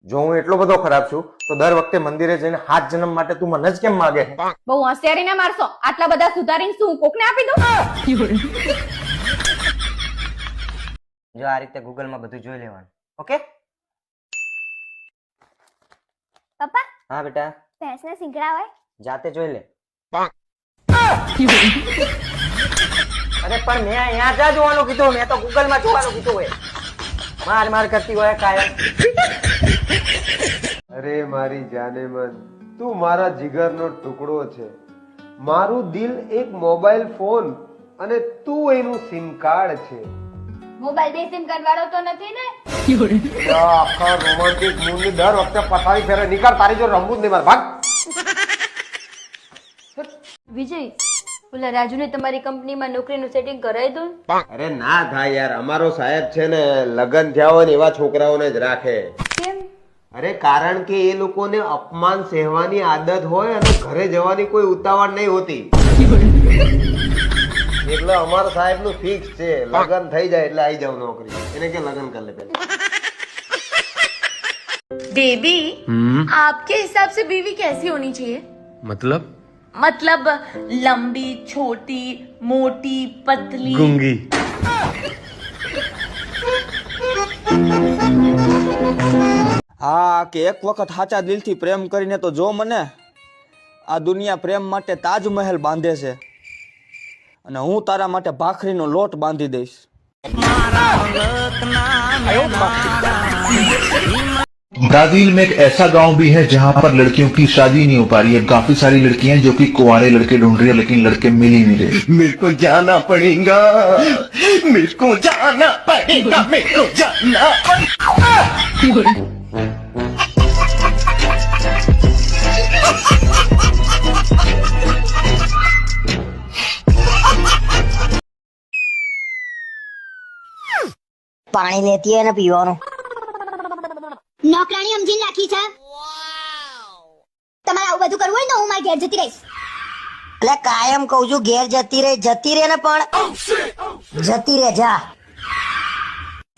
જો હું એટલો બધો ખરાબ છું તો દર વખતે મંદિરે જઈને 7 જન્મ માટે તું મને જ કેમ માગે? બહુ હોશિયારી ના મારશો. આટલા બધા સુધારીને શું કોકને આપી દઉં? જો આ રીતે ગૂગલ માં બધું જોઈ લેવાનું. ઓકે? પપ્પા હા બેટા, ભેંસને શીંગડાવાય જાતે જોઈ લે. અરે પણ મેં અહીંયા જા જોવાનું કીધું, મેં તો ગૂગલ માં જોવાનું કીધું હોય. માર કરતી હોય કાયમ. અરે મારી જાને મન, તું મારા જીગરનો ટુકડો છે. મારું દિલ એક મોબાઈલ ફોન અને તું એનું સિમ કાર્ડ છે. મોબાઈલ બે સિમ કાર્ડ વાળો તો નથી ને? આખા રોમાન્ટિક મૂડ ની દર વખતે પથારી ફેરે. નીકળ, તારી જો રમવું જ નહીં મારે, ભાગ. વિજય, ઓલા રાજુને તમારી કંપનીમાં નોકરીનું સેટિંગ કરાવી દો. અરે ના થાય યાર, અમારો સાહેબ છે ને લગન થયા હોય ને એવા છોકરાઓને જ રાખે. કેમ? અરે કારણ કે એ લોકોને અપમાન સહેવાની આદત હોય અને ઘરે જવાની કોઈ ઉતાવળ નહીં હોતી. એટલે અમારા સાહેબ નું ફિક્સ છે, લગન થઈ જાય એટલે આવી જાવ નોકરી. એને કે લગન કર લે પહેલા. बेबी, आपके हिसाब से बीवी कैसी होनी चाहिए? मतलब लंबी, छोटी, मोटी, पतली, गूंगी. હા કે એક વખત સાચા દિલથી પ્રેમ કરીને તો જો મને આ દુનિયા પ્રેમ માટે તાજમહેલ બાંધે છે અને હું તારા માટે ભાખરીનો લોટ બાંધી દઈશ. ब्राजील में एक ऐसा गांव भी है जहां पर लड़कियों की शादी नहीं हो पा रही है. काफी सारी लड़कियां जो कि कुंवारे लड़के ढूंढ रही है लेकिन लड़के मिल ही नहीं रहे. मेरे को जाना पड़ेगा, मेरे को जाना पड़ेगा, मेरे को जाना पड़ेगा. પાણી લેતી હોય ને પીવાનું. નોકરાણી સમજીને રાખી છે. તમારે આવું બધું કરવું હોય ને હું મારા ઘેર જતી રહીશ. એટલે કાયમ કઉ છું ઘેર જતી રહે ને પણ જતી રહે જા.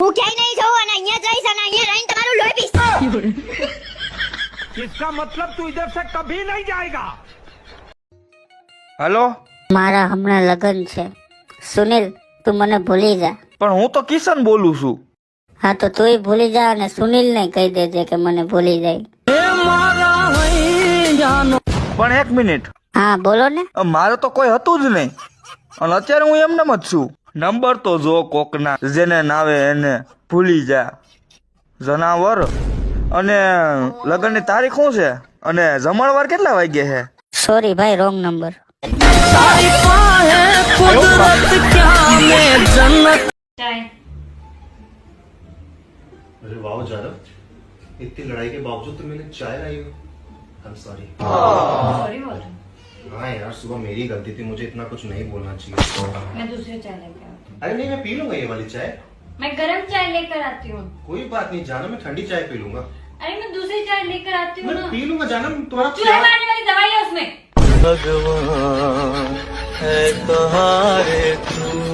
હું ક્યાંય નહીં જઉં અને અહીંયા જઈશ અને અહીંયા રહીને તમારું લોહી પીશ. હેલો, મારા હમણાં લગ્ન છે. સુનિલ, તું મને ભૂલી જા. પણ હું તો કિશન બોલું છું. હા તો તુંય ભૂલી જા અને સુનિલ ને કહી દેજે કે મને ભૂલી જાય. પણ એક મિનિટ, હા બોલો ને. મારે તો કોઈ હતું જ નહીં અને અત્યારે હું એમને જ છું. નંબર તો જો કોકના, જેને નાવે એને ભૂલી જા. જનાવર. અને લગ્નની તારીખ શું છે અને જમણવાર કેટલા વાગે છે? સોરી ભાઈ, રોંગ નંબર. अरे वाह जानव, इतनी लड़ाई के बावजूद तुम मैंने चाय लाई हो. I'm sorry. हाँ यार, सुबह मेरी गलती थी, मुझे इतना कुछ नहीं बोलना चाहिए. मैं दूसरी चाय लेकर आती हूँ. अरे नहीं, मैं पी लूंगा ये वाली चाय. मैं गरम चाय लेकर आती हूँ. कोई बात नहीं जाना, मैं ठंडी चाय पी लूंगा. अरे मैं दूसरी चाय लेकर आती हूँ मैं ना. पी लूंगा जाना, तुम्हारा चूहे मारने वाली दवाई है उसमें. ભગવાન હે તમારે